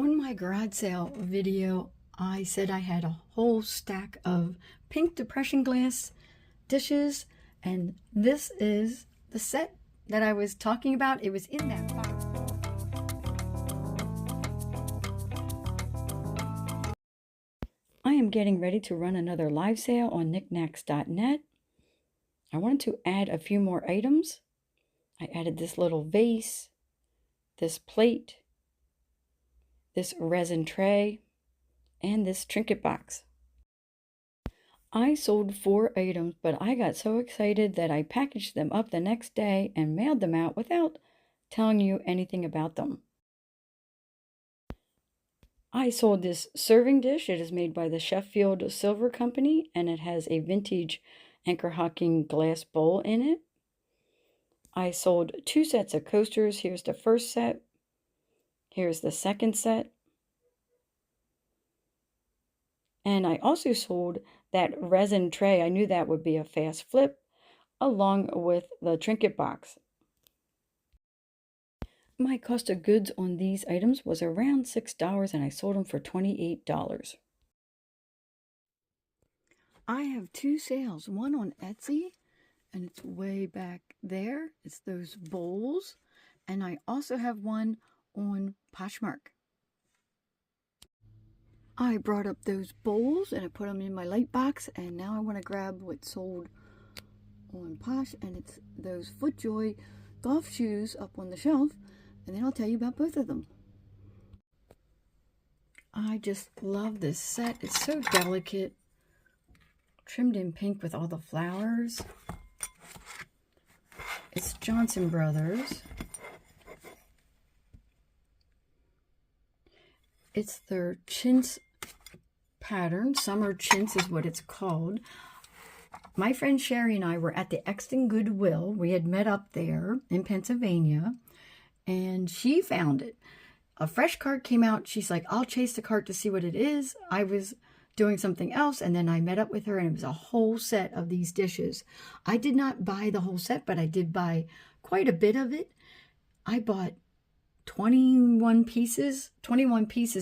On my garage sale video, I said I had a whole stack of pink depression glass dishes, and this is the set that I was talking about. It was in that box. I am getting ready to run another live sale on Niknaxnet. I wanted to add a few more items. I added this little vase, this plate, this resin tray, and this trinket box. I sold 4 items, but I got so excited that I packaged them up the next day and mailed them out without telling you anything about them. I sold this serving dish. It is made by the Sheffield Silver Company, and it has a vintage anchor hocking glass bowl in it. I sold 2 sets of coasters. Here's the first set. Here's the second set. And I also sold that resin tray. I knew that would be a fast flip, along with the trinket box. My cost of goods on these items was around $6, and I sold them for $28. I have 2 sales, one on Etsy, and it's way back there. It's those bowls. And I also have one on Poshmark. I brought up those bowls and I put them in my light box, and now I want to grab what's sold on Posh, and it's those FootJoy golf shoes up on the shelf, and then I'll tell you about both of them. I just love this set. It's so delicate, trimmed in pink with all the flowers. It's Johnson Brothers. It's their chintz pattern. Summer chintz is what it's called. My friend Sherry and I were at the Exton Goodwill. We had met up there in Pennsylvania, and she found it. A fresh cart came out. She's like, I'll chase the cart to see what it is. I was doing something else, and then I met up with her, and it was a whole set of these dishes. I did not buy the whole set, but I did buy quite a bit of it. I bought 21 pieces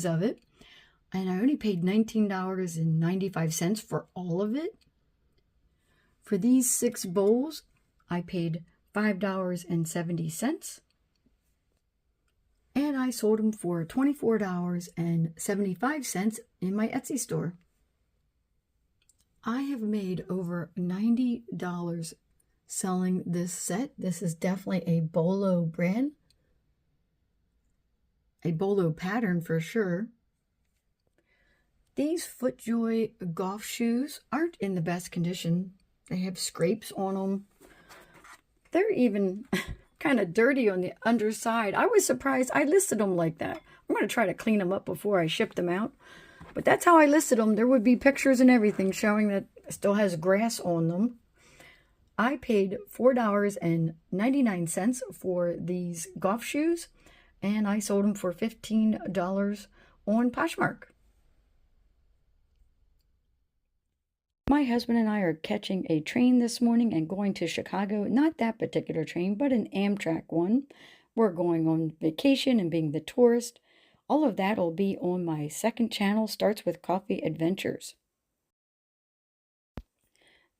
of it, and I only paid $19.95 for all of it. For these 6 bowls, I paid $5.70, and I sold them for $24.75 in my Etsy store. I have made over $90 selling this set. This is definitely a Bolo brand. A Bolo pattern for sure. These FootJoy golf shoes aren't in the best condition. They have scrapes on them. They're even kind of dirty on the underside. I was surprised I listed them like that. I'm going to try to clean them up before I ship them out. But that's how I listed them. There would be pictures and everything showing that it still has grass on them. I paid $4.99 for these golf shoes, and I sold them for $15 on Poshmark. My husband and I are catching a train this morning and going to Chicago. Not that particular train, but an Amtrak one. We're going on vacation and being the tourist. All of that will be on my second channel, Starts with Coffee Adventures.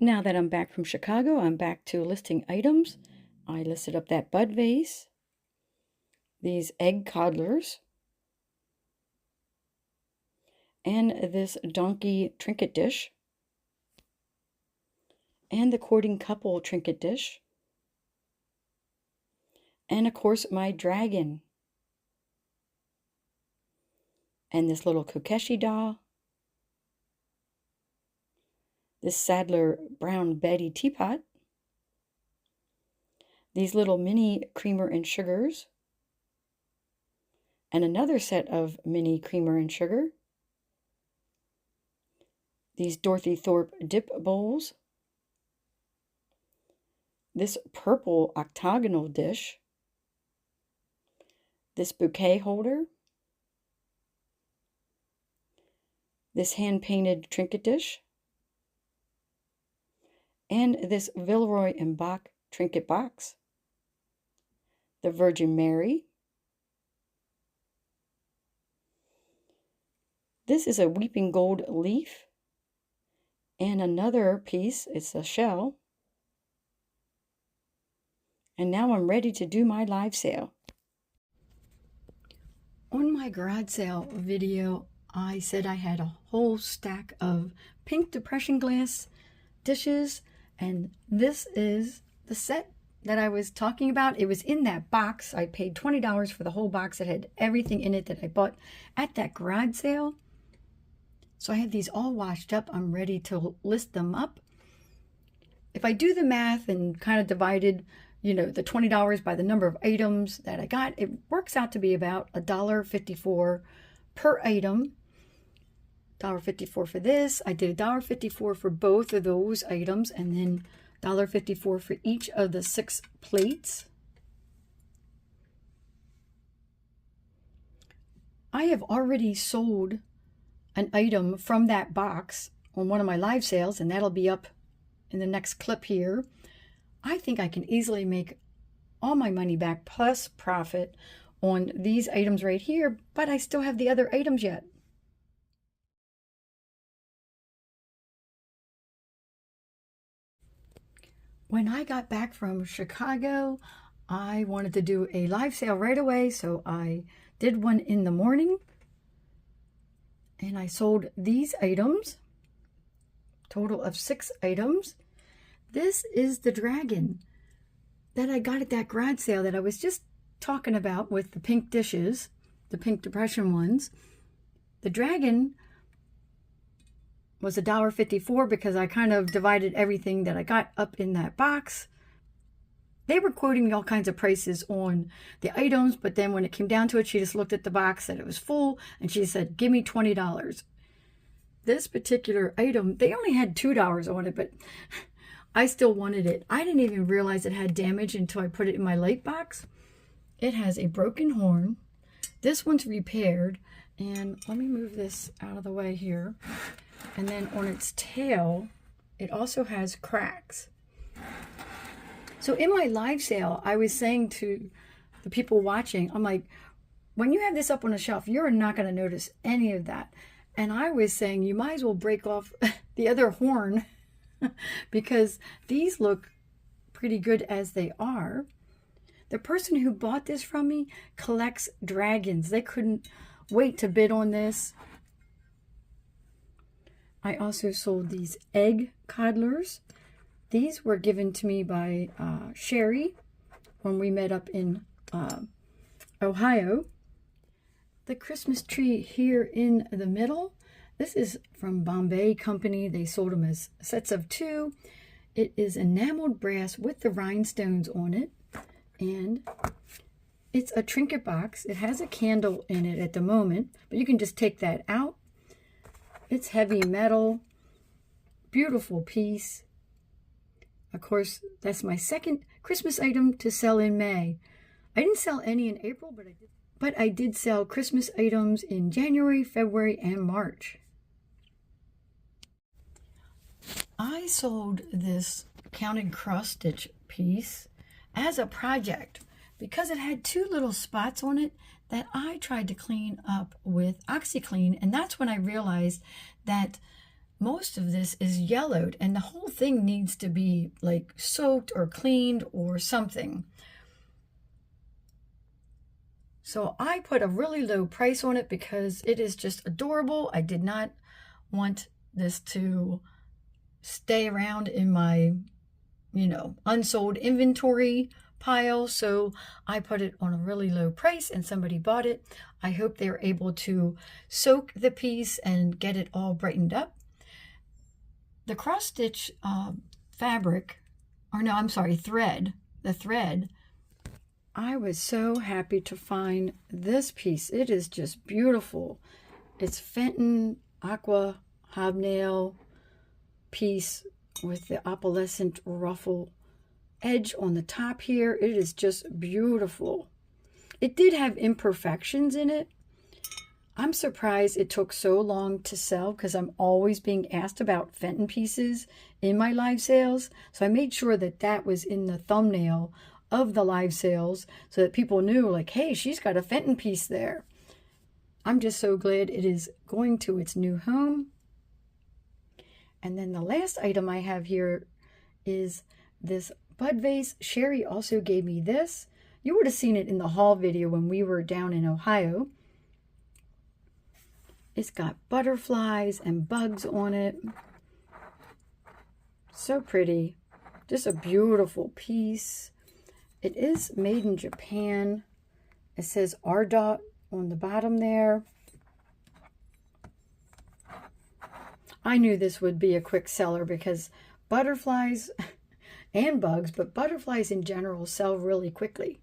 Now that I'm back from Chicago, I'm back to listing items. I listed up that bud vase, these egg coddlers, and this donkey trinket dish, and the courting couple trinket dish, and of course my dragon, and this little Kokeshi doll, this Sadler Brown Betty teapot, these little mini creamer and sugars, and another set of mini creamer and sugar, these Dorothy Thorpe dip bowls, this purple octagonal dish, this bouquet holder, this hand-painted trinket dish, and this Villeroy and Bach trinket box, the Virgin Mary, This is a weeping gold leaf. And another piece, it's a shell. And now I'm ready to do my live sale. On my garage sale video, I said I had a whole stack of pink depression glass dishes, and this is the set that I was talking about. It was in that box. I paid $20 for the whole box. It had everything in it that I bought at that garage sale. So I have these all washed up. I'm ready to list them up. If I do the math and kind of divided, you know, the $20 by the number of items that I got, it works out to be about $1.54 per item. $1.54 for this. I did $1.54 for both of those items, and then $1.54 for each of the 6 plates. I have already sold an item from that box on one of my live sales, and that'll be up in the next clip here. I think I can easily make all my money back plus profit on these items right here, but I still have the other items yet. When I got back from Chicago, I wanted to do a live sale right away, so I did one in the morning, and I sold these items, total of 6 items. This is the dragon that I got at that garage sale that I was just talking about with the pink dishes, the pink depression ones. The dragon was $1.54 because I kind of divided everything that I got up in that box. They were quoting me all kinds of prices on the items, but then when it came down to it, she just looked at the box, said it was full, and she said, give me $20. This particular item, they only had $2 on it, but I still wanted it. I didn't even realize it had damage until I put it in my light box. It has a broken horn. This one's repaired, and let me move this out of the way here. And then on its tail, it also has cracks. So in my live sale, I was saying to the people watching, I'm like, when you have this up on a shelf, you're not going to notice any of that. And I was saying, you might as well break off the other horn because these look pretty good as they are. The person who bought this from me collects dragons. They couldn't wait to bid on this. I also sold these egg coddlers. These were given to me by Sherry when we met up in Ohio. The Christmas tree here in the middle, this is from Bombay Company. They sold them as sets of 2. It is enameled brass with the rhinestones on it, and it's a trinket box. It has a candle in it at the moment, but you can just take that out. It's heavy metal, beautiful piece. Of course, that's my second Christmas item to sell in May. I didn't sell any in April, but I did sell Christmas items in January, February, and March. I sold this counted cross-stitch piece as a project because it had 2 little spots on it that I tried to clean up with OxyClean, and that's when I realized that most of this is yellowed and the whole thing needs to be like soaked or cleaned or something. So I put a really low price on it because it is just adorable. I did not want this to stay around in my, unsold inventory pile. So I put it on a really low price and somebody bought it. I hope they're able to soak the piece and get it all brightened up. The cross-stitch thread, the thread, I was so happy to find this piece. It is just beautiful. It's Fenton Aqua hobnail piece with the opalescent ruffle edge on the top here. It is just beautiful. It did have imperfections in it. I'm surprised it took so long to sell because I'm always being asked about Fenton pieces in my live sales. So I made sure that that was in the thumbnail of the live sales so that people knew, like, hey, she's got a Fenton piece there. I'm just so glad it is going to its new home. And then the last item I have here is this bud vase. Sherry also gave me this. You would have seen it in the haul video when we were down in Ohio. It's got butterflies and bugs on it. So pretty. Just a beautiful piece. It is made in Japan. It says Ardot on the bottom there. I knew this would be a quick seller because butterflies and bugs, but butterflies in general sell really quickly.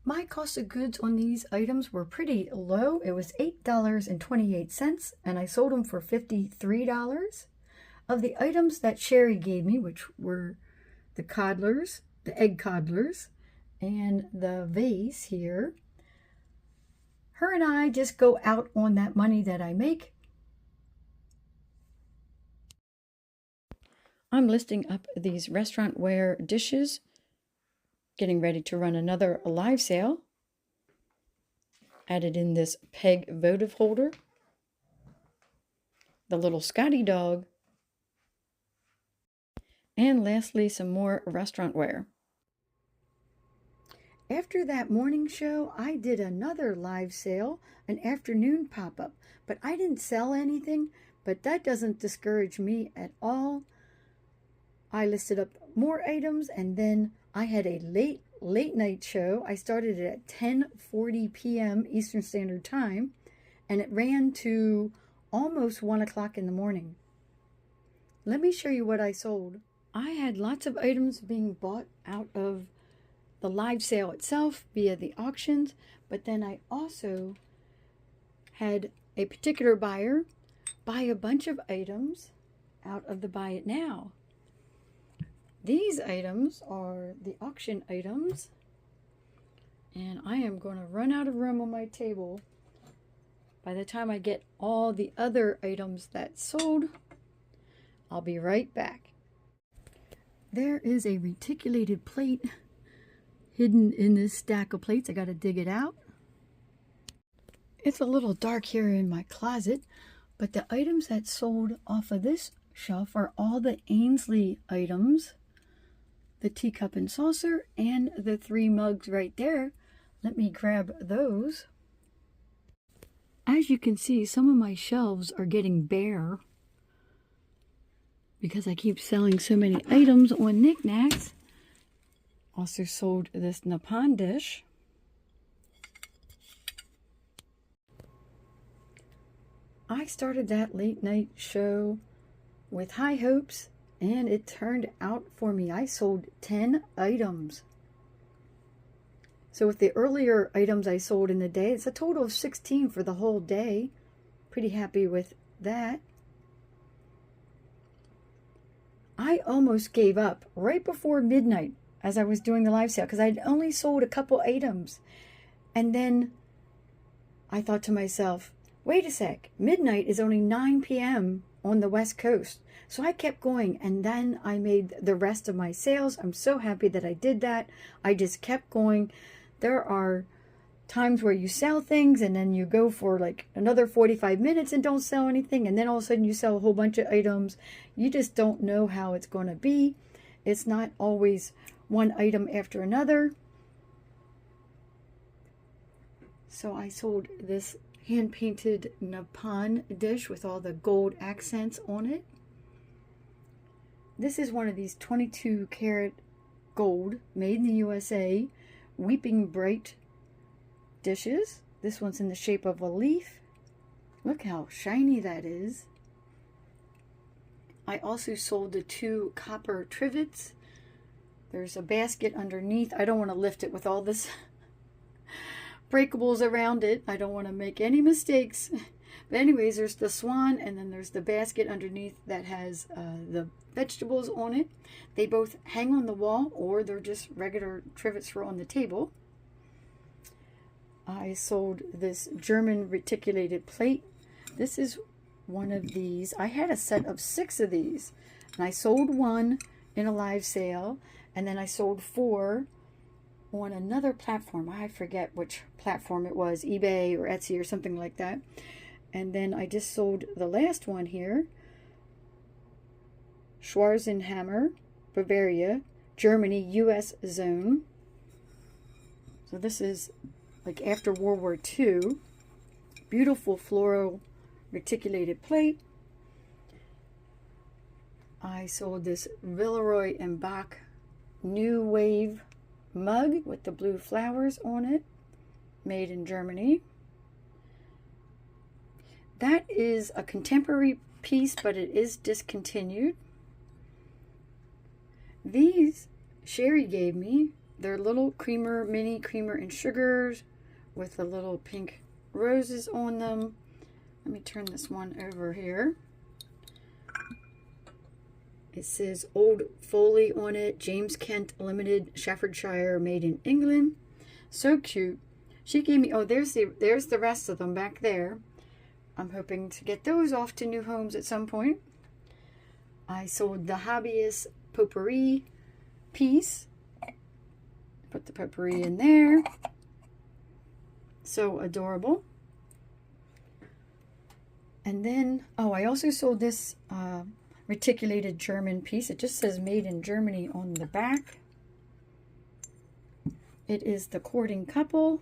My cost of goods on these items were pretty low. It was $8.28, and I sold them for $53. Of the items that Sherry gave me, which were the coddlers, the egg coddlers, and the vase here, her and I just go out on that money that I make. I'm listing up these restaurant ware dishes, getting ready to run another live sale. Added in this peg votive holder, the little Scotty dog, and lastly some more restaurant ware. After that morning show, I did another live sale, an afternoon pop-up, but I didn't sell anything, but that doesn't discourage me at all. I listed up more items, and then I had a late night show. I started it at 10:40 p.m. Eastern Standard Time, and it ran to almost 1 o'clock in the morning. Let me show you what I sold. I had lots of items being bought out of the live sale itself via the auctions, but then I also had a particular buyer buy a bunch of items out of the Buy It Now. These items are the auction items, and I am going to run out of room on my table. By the time I get all the other items that sold, I'll be right back. There is a reticulated plate hidden in this stack of plates. I got to dig it out. It's a little dark here in my closet, but the items that sold off of this shelf are all the Ainsley items. The teacup and saucer and the 3 mugs right there. Let me grab those. As you can see, some of my shelves are getting bare because I keep selling so many items on Niknax. Also sold this Nippon dish. I started that late night show with high hopes, and it turned out for me. I sold 10 items. So with the earlier items I sold in the day, it's a total of 16 for the whole day. Pretty happy with that. I almost gave up right before midnight as I was doing the live sale because I'd only sold a couple items. And then I thought to myself, wait a sec, midnight is only 9 p.m. on the West Coast. So I kept going, and then I made the rest of my sales. I'm so happy that I did that. I just kept going. There are times where you sell things and then you go for like another 45 minutes and don't sell anything, and then all of a sudden you sell a whole bunch of items. You just don't know how it's going to be. It's not always one item after another. So I sold this hand-painted Nippon dish with all the gold accents on it. This is one of these 22 karat gold, made in the USA, weeping bright dishes. This one's in the shape of a leaf. Look how shiny that is. I also sold the 2 copper trivets. There's a basket underneath. I don't want to lift it with all this breakables around it. I don't want to make any mistakes. But anyways, there's the swan, and then there's the basket underneath that has the vegetables on it. They both hang on the wall, or they're just regular trivets for on the table. I sold this German reticulated plate. This is one of these. I had a set of 6 of these, and I sold 1 in a live sale, and then I sold 4 on another platform. I forget which platform it was, eBay or Etsy or something like that. And then I just sold the last one here. Schwarzenhammer, Bavaria, Germany, US zone. So this is like after World War II. Beautiful floral reticulated plate. I sold this Villeroy and Bach New Wave mug with the blue flowers on it, made in Germany. That is a contemporary piece, but it is discontinued. These Sherry gave me. They're little creamer, mini creamer and sugars with the little pink roses on them. Let me turn this one over here. It says Old Foley on it, James Kent Limited, Staffordshire, made in England. So cute. She gave me, oh, there's the rest of them back there. I'm hoping to get those off to new homes at some point. I sold the Hobbyist potpourri piece. Put the potpourri in there. So adorable. And then, oh, I also sold this reticulated German piece. It just says made in Germany on the back. It is the Courting Couple.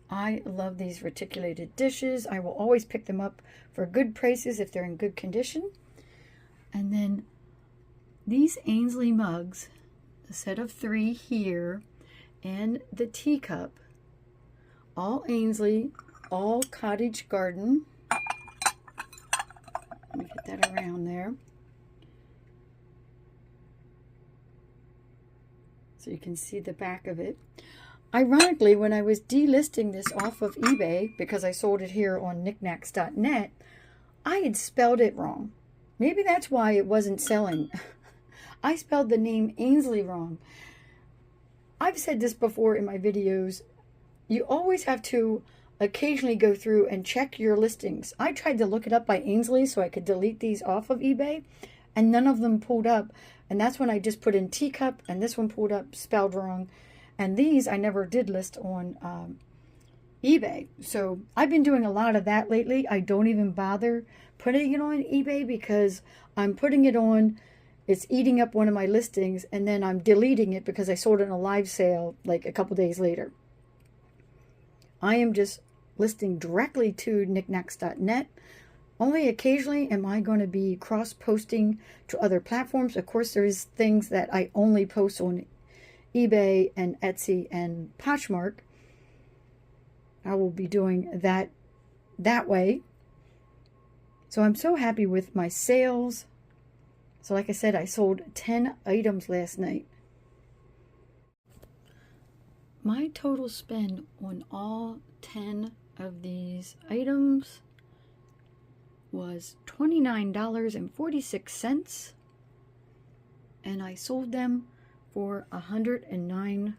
I love these reticulated dishes. I will always pick them up for good prices if they're in good condition. And then these Ainsley mugs, a set of 3 here, and the teacup, all Ainsley, all cottage garden. Let me get that around there. So you can see the back of it. Ironically, when I was delisting this off of eBay, because I sold it here on Niknaxnet, I had spelled it wrong. Maybe that's why it wasn't selling. I spelled the name Ainsley wrong. I've said this before in my videos. You always have to occasionally go through and check your listings. I tried to look it up by Ainsley so I could delete these off of eBay, and none of them pulled up. And that's when I just put in teacup, and this one pulled up spelled wrong. And these I never did list on eBay. So I've been doing a lot of that lately. I don't even bother putting it on eBay because I'm putting it on, it's eating up one of my listings, and then I'm deleting it because I sold it in a live sale like a couple days later. I am just listing directly to Niknaxnet. Only occasionally am I going to be cross-posting to other platforms. Of course, there's things that I only post on eBay and Etsy and Poshmark. I will be doing that way. So I'm so happy with my sales. So like I said, I sold 10 items last night. My total spend on all 10 of these items was $29.46, and I sold them for $109.